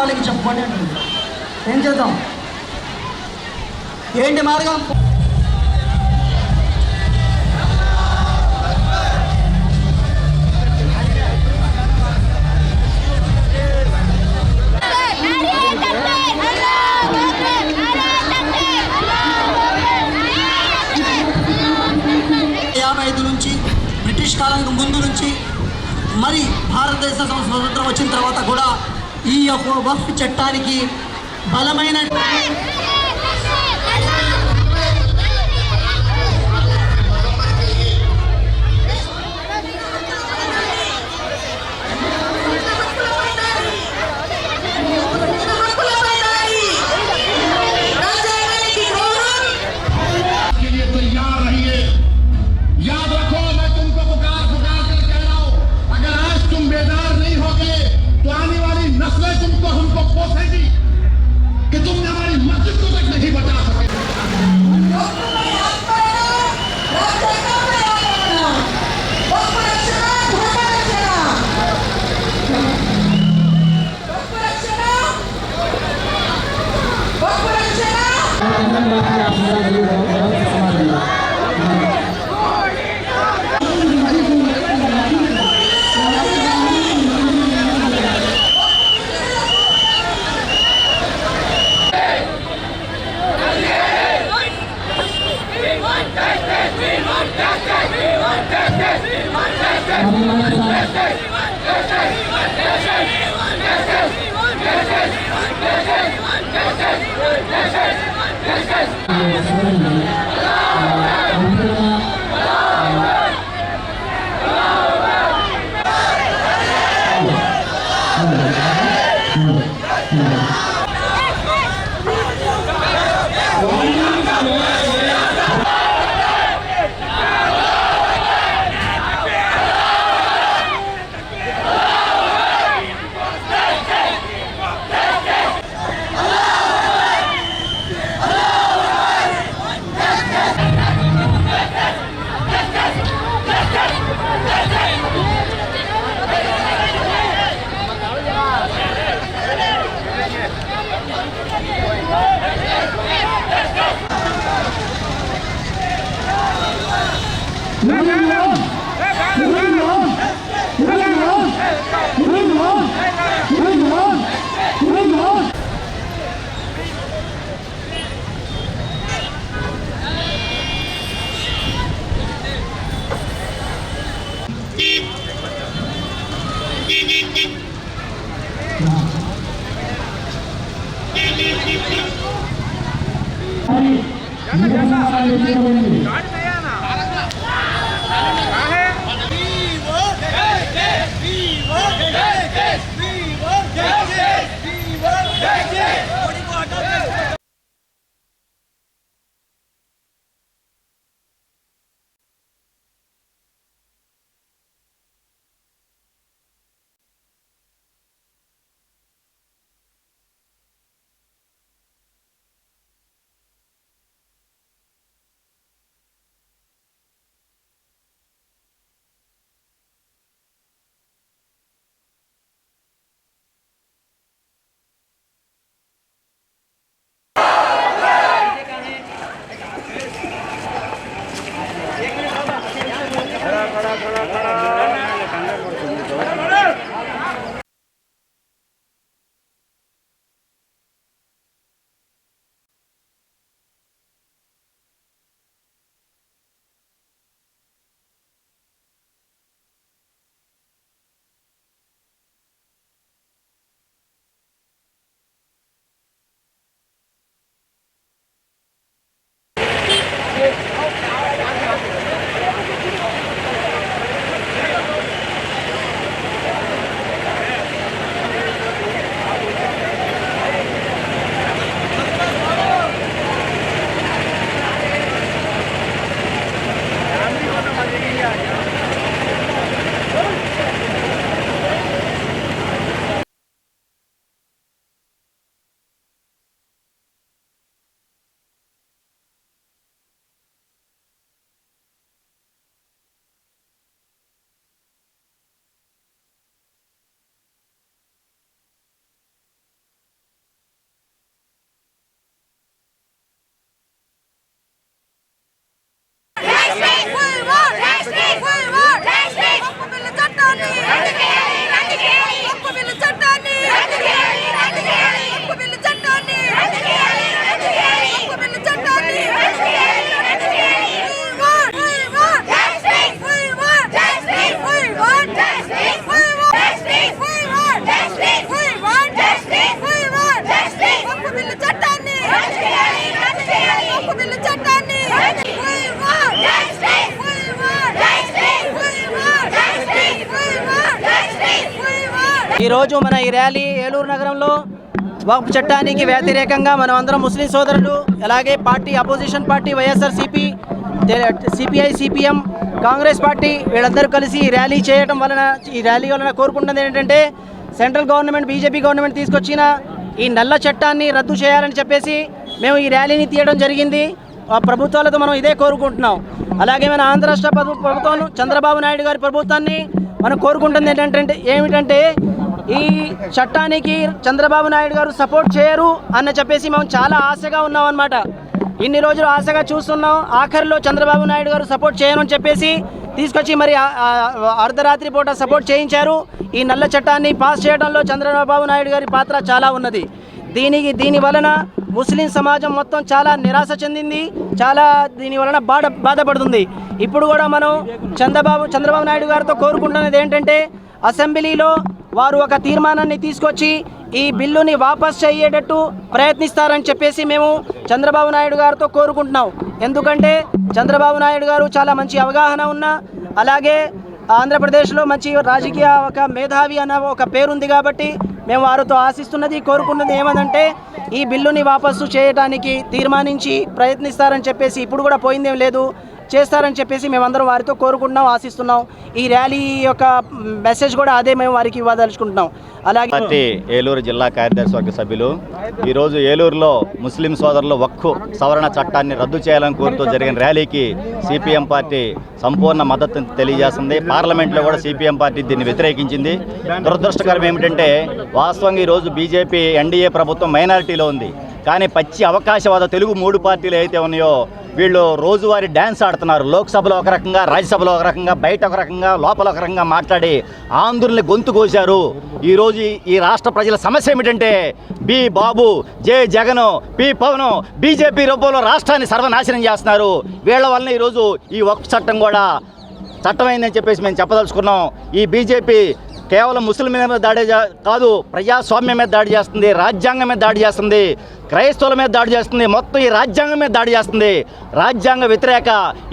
వాళ్ళకి చెప్పండి. ఏం చేద్దాం? ఏంటి మార్గం? నుంచి బ్రిటిష్ కాలానికి ముందు నుంచి మరి భారతదేశ స్వతంత్రం వచ్చిన తర్వాత కూడా ఈ యొక్క వక్ఫ్ చట్టానికి బలమైన ఈరోజు మన ఈ ర్యాలీ ఏలూరు నగరంలో వక్ఫ్ చట్టానికి వ్యతిరేకంగా మనం అందరం ముస్లిం సోదరులు, అలాగే party opposition party YSRCP, CPI, CPM, Congress party వీళ్ళందరూ కలిసి ఈ ర్యాలీ చేయడం వలన, ఈ ర్యాలీ వలన కోరుకుంటున్నది ఏంటంటే సెంట్రల్ గవర్నమెంట్, బీజేపీ గవర్నమెంట్ తీసుకొచ్చిన ఈ నల్ల చట్టాన్ని రద్దు చేయాలని చెప్పేసి మేము ఈ ర్యాలీని తీయడం జరిగింది. ప్రభుత్వాలతో మనం ఇదే కోరుకుంటున్నాం. అలాగే మన ఆంధ్ర రాష్ట్ర ప్రభుత్వం, చంద్రబాబు నాయుడు గారి ప్రభుత్వాన్ని మనం కోరుకుంటుంది ఏమిటంటే ఈ చట్టానికి చంద్రబాబు నాయుడు గారు సపోర్ట్ చేయరు అని చెప్పేసి మేము చాలా ఆశగా ఉన్నాం అన్నమాట. ఇన్ని రోజులు ఆశగా చూస్తున్నాం. ఆఖరిలో చంద్రబాబు నాయుడు గారు సపోర్ట్ చేయను అని చెప్పేసి తీసుకొచ్చి మరి అర్ధరాత్రి పూట సపోర్ట్ చేయించారు. ఈ నల్ల చట్టాన్ని పాస్ చేయడంలో చంద్రబాబు నాయుడు గారి పాత్ర చాలా ఉన్నది. దీని వలన ముస్లిం సమాజం మొత్తం చాలా నిరాశ చెందింది, చాలా దీని వలన బాధపడుతుంది. ఇప్పుడు కూడా మనం చంద్రబాబు నాయుడు గారితో కోరుకుంటున్నది ఏంటంటే అసెంబ్లీలో వారు ఒక తీర్మానాన్ని తీసుకొచ్చి ఈ బిల్లుని వాపస్ చేయేటట్టు ప్రయత్నిస్తారని చెప్పేసి మేము చంద్రబాబు నాయుడు గారితో కోరుకుంటున్నాం. ఎందుకంటే చంద్రబాబు నాయుడు గారు చాలా మంచి అవగాహన ఉన్న, అలాగే ఆంధ్రప్రదేశ్లో మంచి రాజకీయ ఒక మేధావి అన్న ఒక పేరుంది కాబట్టి మేము వారితో ఆశిస్తున్నది, కోరుకున్నది ఏమదంటే ఈ బిల్లుని వాపసు చేయడానికి తీర్మానించి ప్రయత్నిస్తారని చెప్పేసి, ఇప్పుడు కూడా పోయిందేం లేదు, చేస్తారని చెప్పేసి మేమందరం వారితో కోరుకుంటున్నాం, ఆశిస్తున్నాం. ఈ ర్యాలీ యొక్క మెసేజ్ కూడా అదే మేము వారికి ఇవ్వదలుచుకుంటున్నాం. అలాగే పార్టీ ఏలూరు జిల్లా కార్యదర్శి వర్గ సభ్యులు ఈరోజు ఏలూరులో ముస్లిం సోదరులు వక్ఫ్ సవరణ చట్టాన్ని రద్దు చేయాలని కోరుతూ జరిగిన ర్యాలీకి సిపిఎం పార్టీ సంపూర్ణ మద్దతు తెలియజేస్తుంది. పార్లమెంట్లో కూడా సిపిఎం పార్టీ దీన్ని వ్యతిరేకించింది. దురదృష్టకరం ఏమిటంటే వాస్తవంగా ఈరోజు బీజేపీ ఎన్డీఏ ప్రభుత్వం మైనారిటీలో ఉంది, కానీ పచ్చి అవకాశవాద తెలుగు 3 పార్టీలు అయితే ఉన్నాయో వీళ్ళు రోజువారీ డ్యాన్స్ ఆడుతున్నారు. లోక్సభలో ఒక రకంగా, రాజ్యసభలో ఒక రకంగా, బయట ఒక రకంగా, లోపల ఒక రకంగా మాట్లాడి ఆంధ్రుల్ని గొంతు కోశారు. ఈరోజు ఈ రాష్ట్ర ప్రజల సమస్య ఏమిటంటే బి బాబు, జే జగన్, పి పవన్ బీజేపీ రూపంలో రాష్ట్రాన్ని సర్వనాశనం చేస్తున్నారు. వీళ్ళ వలన ఈరోజు ఈ వక్ఫ్ చట్టం కూడా చట్టమైందని చెప్పేసి మేము చెప్పదలుచుకున్నాం. ఈ బీజేపీ కేవలం ముస్లింల మీద దాడి కాదు, ప్రజాస్వామ్యం మీద దాడి చేస్తుంది, రాజ్యాంగం మీద దాడి చేస్తుంది, క్రైస్తవుల మీద దాడి చేస్తుంది, మొత్తం ఈ రాజ్యాంగం మీద దాడి చేస్తుంది. రాజ్యాంగ వ్యతిరేక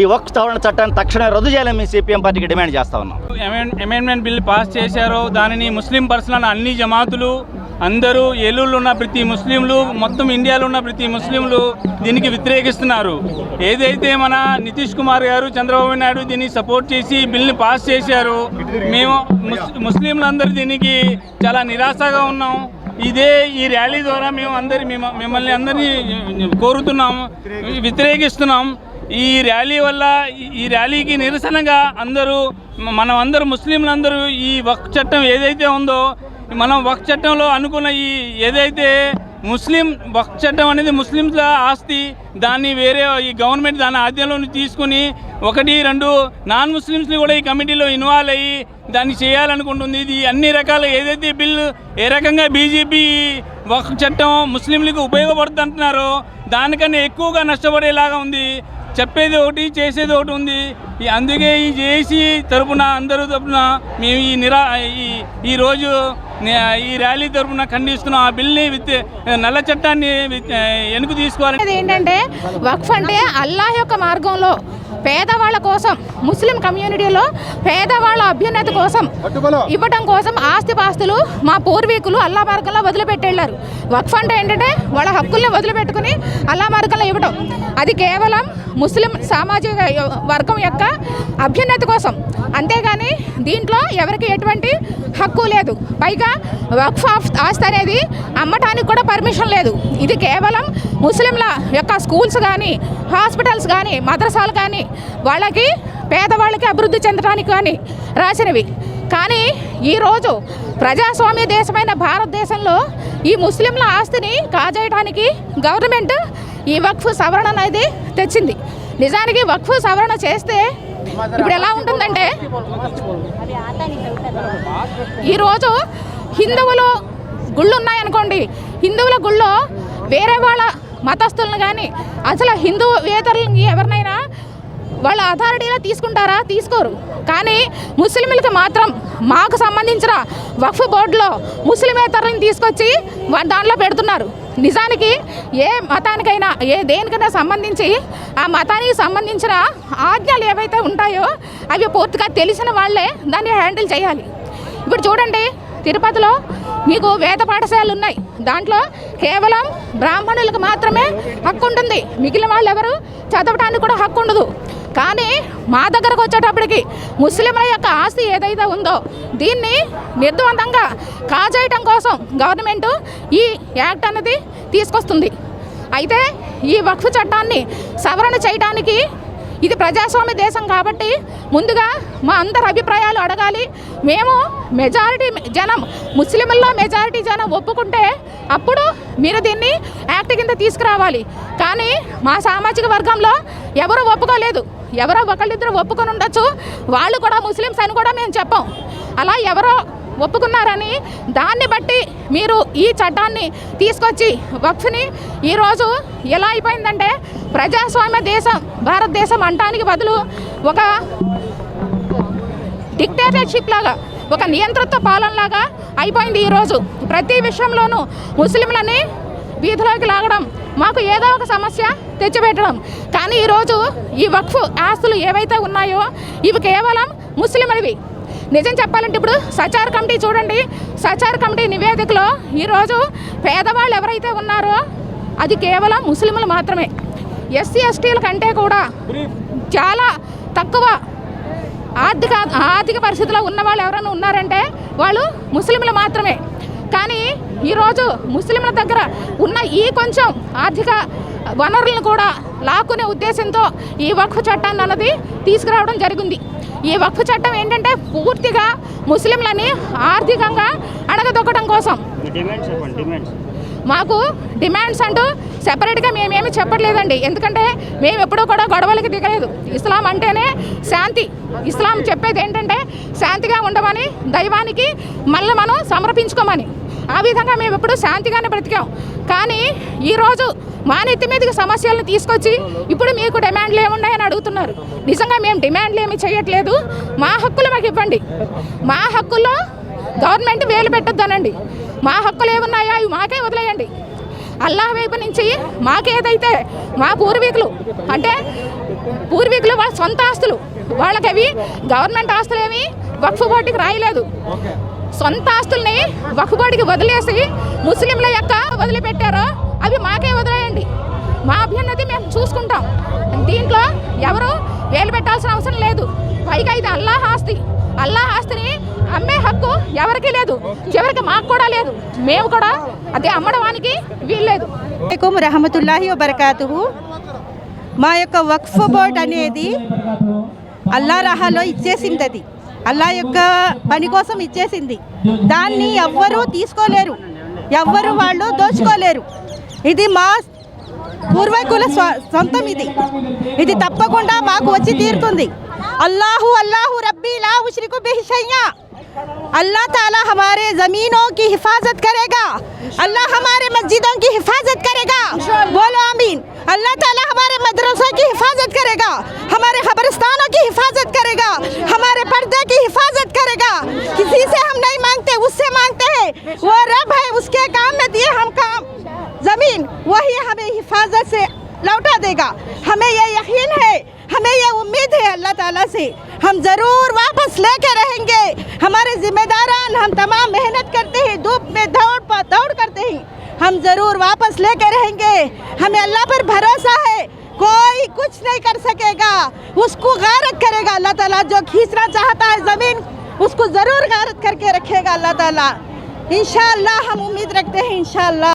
ఈ వక్ఫ్ సవరణ చట్టాన్ని తక్షణమే రద్దు చేయాలని మేము సిపిఎం పార్టీకి డిమాండ్ చేస్తా ఉన్నాం. అమెండ్మెంట్ బిల్ పాస్ చేశారో దానిని ముస్లిం పర్సనల్ అన్ని జమాతులు అందరూ, ఏలూరులో ఉన్న ప్రతి ముస్లింలు, మొత్తం ఇండియాలో ఉన్న ప్రతి ముస్లింలు దీనికి వ్యతిరేకిస్తున్నారు. ఏదైతే మన నితీష్ కుమార్ గారు, చంద్రబాబు నాయుడు దీన్ని సపోర్ట్ చేసి బిల్ని పాస్ చేశారు, మేము ముస్లింలందరూ దీనికి చాలా నిరాశగా ఉన్నాం. ఈ ర్యాలీ ద్వారా మిమ్మల్ని అందరినీ కోరుతున్నాం, వ్యతిరేకిస్తున్నాం. ఈ ర్యాలీ వల్ల, ఈ ర్యాలీకి నిరసనగా మనం అందరూ ముస్లింలందరూ ఈ వక్ఫ్ చట్టం ఏదైతే ఉందో, మనం వక్ఫ్ చట్టంలో అనుకున్న ఏదైతే ముస్లిం వక్ఫ్ చట్టం అనేది ముస్లింల ఆస్తి, దాన్ని వేరే ఈ గవర్నమెంట్ దాని ఆధ్వర్యంలో తీసుకుని 1-2 నాన్ ముస్లిమ్స్ని కూడా ఈ కమిటీలో ఇన్వాల్వ్ అయ్యి దాన్ని చేయాలనుకుంటుంది. ఇది అన్ని రకాల ఏదైతే బిల్లు ఏ రకంగా బీజేపీ వక్ఫ్ చట్టం ముస్లింలకు ఉపయోగపడుతుంది అంటున్నారో దానికన్నా ఎక్కువగా నష్టపడేలాగా ఉంది. చెప్పేది ఒకటి, చేసేది ఒకటి ఉంది. అందుకే ఈ జేఏసీ తరపున, అందరూ తరపున మేము ఈరోజు ఈ ర్యాలీ తరపున ఖండిస్తున్నాం. ఆ బిల్ని నల్ల చట్టాన్ని వెనుక తీసుకోవాలి. ఏంటంటే వక్ఫ్ అంటే అల్లాహ్ యొక్క మార్గంలో పేదవాళ్ళ కోసం, ముస్లిం కమ్యూనిటీలో పేదవాళ్ళ అభ్యున్నతి కోసం ఇవ్వడం కోసం ఆస్తిపాస్తులు మా పూర్వీకులు అల్లా మార్గంలో వదిలిపెట్టేళ్ళారు. వక్ఫ్ అంటే ఏంటంటే వాళ్ళ హక్కుల్ని వదిలిపెట్టుకుని అల్లా మార్గంలో ఇవ్వడం, అది కేవలం ముస్లిం సామాజిక వర్గం యొక్క అభ్యున్నతి కోసం, అంతేగాని దీంట్లో ఎవరికి ఎటువంటి హక్కు లేదు. పైగా వక్ఫ్ ఆస్తి అనేది అమ్మటానికి కూడా పర్మిషన్ లేదు. ఇది కేవలం ముస్లింల యొక్క స్కూల్స్ కానీ, హాస్పిటల్స్ కానీ, మద్రసాలు కానీ, వాళ్ళకి పేదవాళ్ళకి అభివృద్ధి చెందడానికి కానీ రాసినవి. కానీ ఈరోజు ప్రజాస్వామ్య దేశమైన భారతదేశంలో ఈ ముస్లింల ఆస్తిని కాజేయడానికి గవర్నమెంట్ ఈ వక్ఫ్ సవరణ అనేది తెచ్చింది. నిజానికి వక్ఫ్ సవరణ చేస్తే ఇప్పుడు ఎలా ఉంటుందంటే, ఈరోజు హిందువులు గుళ్ళు ఉన్నాయనుకోండి, హిందువుల గుళ్ళో వేరే వాళ్ళ మతస్థులను కానీ, అసలు హిందూయేతరులని ఎవరినైనా వాళ్ళ అథారిటీలో తీసుకుంటారా? తీసుకోరు. కానీ ముస్లింలకు మాత్రం మాకు సంబంధించిన వక్ఫ్ బోర్డులో ముస్లిమేతరులను తీసుకొచ్చి దాంట్లో పెడుతున్నారు. నిజానికి ఏ మతానికైనా, దేనికైనా సంబంధించి ఆ మతానికి సంబంధించిన ఆజ్ఞలు ఏవైతే ఉంటాయో అవి పూర్తిగా తెలిసిన వాళ్ళే దాన్ని హ్యాండిల్ చేయాలి. ఇప్పుడు చూడండి, తిరుపతిలో మీకు వేద పాఠశాలలు ఉన్నాయి. దాంట్లో కేవలం బ్రాహ్మణులకు మాత్రమే హక్కు ఉంటుంది, మిగిలిన వాళ్ళు ఎవరు చదవడానికి కూడా హక్కు ఉండదు. కానీ మా దగ్గరకు వచ్చేటప్పటికి ముస్లింల యొక్క ఆస్తి ఏదైతే ఉందో దీన్ని నిర్ద్వందంగా కాజేయటం కోసం గవర్నమెంట్ ఈ యాక్ట్ అనేది తీసుకొస్తుంది. అయితే ఈ వక్ఫ్ చట్టాన్ని సవరణ చేయడానికి ఇది ప్రజాస్వామ్య దేశం కాబట్టి ముందుగా మా అందరి అభిప్రాయాలు అడగాలి. మేము మెజారిటీ జనం, ముస్లింల్లో మెజారిటీ జనం ఒప్పుకుంటే అప్పుడు మీరు దీన్ని యాక్ట్ కింద తీసుకురావాలి. కానీ మా సామాజిక వర్గంలో ఎవరు ఒప్పుకోలేదు. ఎవరో ఒకళ్ళిద్దరు ఒప్పుకొని ఉండొచ్చు, వాళ్ళు కూడా ముస్లిమ్స్ అని కూడా మేము చెప్పాం. అలా ఎవరో ఒప్పుకున్నారని దాన్ని బట్టి మీరు ఈ చట్టాన్ని తీసుకొచ్చి వక్ఫ్ని ఈరోజు ఎలా అయిపోయిందంటే ప్రజాస్వామ్య దేశం భారతదేశం అంటానికి బదులు ఒక డిక్టేటర్షిప్ లాగా, ఒక నియంతృత్వ పాలనలాగా అయిపోయింది. ఈరోజు ప్రతి విషయంలోనూ ముస్లింలని వీధిలోకి లాగడం, మాకు ఏదో ఒక సమస్య తెచ్చిపెట్టడం. కానీ ఈరోజు ఈ వక్ఫ్ ఆస్తులు ఏవైతే ఉన్నాయో ఇవి కేవలం ముస్లింలవి. నిజం చెప్పాలంటే ఇప్పుడు సచార్ కమిటీ చూడండి, సచార్ కమిటీ నివేదికలో ఈరోజు పేదవాళ్ళు ఎవరైతే ఉన్నారో అది కేవలం ముస్లింలు మాత్రమే. ఎస్సీ ఎస్టీల కంటే కూడా చాలా తక్కువ ఆర్థిక పరిస్థితిలో ఉన్న వాళ్ళు ఎవరైనా ఉన్నారంటే వాళ్ళు ముస్లింలు మాత్రమే. కానీ ఈరోజు ముస్లింల దగ్గర ఉన్న ఈ కొంచెం ఆర్థిక వనరులను కూడా లాక్కునే ఉద్దేశంతో ఈ వక్ఫ్ చట్టాన్ని అన్నది తీసుకురావడం జరిగింది. ఈ వక్ఫ్ చట్టం ఏంటంటే పూర్తిగా ముస్లింలని ఆర్థికంగా అడగదొక్కడం కోసం. మాకు డిమాండ్స్ అంటూ సెపరేట్గా మేమేమి చెప్పట్లేదండి, ఎందుకంటే మేము ఎప్పుడూ కూడా గొడవలకి దిగలేదు. ఇస్లాం అంటేనే శాంతి. ఇస్లాం చెప్పేది ఏంటంటే శాంతిగా ఉండమని, దైవానికి మళ్ళీ మనం సమర్పించుకోమని. ఆ విధంగా మేము ఎప్పుడు శాంతిగానే బ్రతికాం. కానీ ఈరోజు మా నెత్తి మీదకి సమస్యలను తీసుకొచ్చి ఇప్పుడు మీకు డిమాండ్లు ఏమున్నాయని అడుగుతున్నారు. నిజంగా మేము డిమాండ్లు ఏమి చేయట్లేదు, మా హక్కులు మాకు ఇవ్వండి. మా హక్కుల్లో గవర్నమెంట్ వేలు పెట్టొద్దనండి. మా హక్కులు ఏమున్నాయో అవి మాకే వదిలేయండి. అల్లాహ్ వైపు నుంచి మాకేదైతే మా పూర్వీకులు అంటే పూర్వీకులు వాళ్ళ సొంత ఆస్తులు, వాళ్ళకి అవి గవర్నమెంట్ ఆస్తులు ఏమి వక్ఫ్ బోర్డుకి రాయలేదు. సొంత ఆస్తుల్ని వక్ఫ్ బోర్డుకి వదిలేసి ముస్లింల యొక్క వదిలిపెట్టారో అవి మాకే వదిలేయండి. మా అభ్యున్నతి మేము చూసుకుంటాం. దీంట్లో ఎవరు వేలు పెట్టాల్సిన అవసరం లేదు. పైగా ఇది అల్లాహ్ ఆస్తి. అల్లాహ్ ఆస్తిని అమ్మే హక్కు ఎవరికి లేదు, చివరికి మాకు కూడా లేదు. మేము కూడా అదే అమ్మడానికి వీల్లేదు. అలైకుం రహమతుల్లాహి వబరకాతుహు. మా యొక్క వక్ఫ్ బోర్డ్ అనేది అల్లా రహాలో ఇచ్చేసింది. అది అల్లా యొక్క పని కోసం ఇచ్చేసింది. దాన్ని ఎవ్వరూ తీసుకోలేరు, ఎవ్వరు వాళ్ళు దోచుకోలేరు. ఇది మా పూర్వీకుల సొంతం. ఇది తప్పకుండా మాకు వచ్చి తీరుతుంది. अल्लाहु अल्लाहु रब्बी ला उशरिकु बिही शैया। अल्लाह ताला हमारे ज़मीनों की हिफाजत करेगा, अल्लाह हमारे मस्जिदों की हिफाजत करेगा, बोलो आमीन। अल्लाह ताला हमारे मदरसों की हिफाजत करेगा, हमारे खबरस्तानों की हिफाजत करेगा, हमारे पर्दे की हिफाजत करेगा। किसी से हम नहीं मांगते, उससे मांगते हैं। वो रब है, उसके काम में दिए हम काम ज़मीन, वही हमें हिफाजत से लौटा देगा। हमें ये यकीन है, हमें ये उम्मीद है अल्लाह ताला से, हम ज़रूर वापस लेके रहेंगे। हमारे जिम्मेदारान हम तमाम मेहनत करते हैं, धूप में दौड़ करते हैं, हम ज़रूर वापस लेके रहेंगे। हमें अल्लाह पर भरोसा है, कोई कुछ नहीं कर सकेगा। उसको गारत करेगा अल्लाह ताला, जो खींचना चाहता है ज़मीन उसको ज़रूर गारत करके रखेगा अल्लाह ताला। इंशाअल्लाह हम उम्मीद रखते हैं इंशाअल्लाह।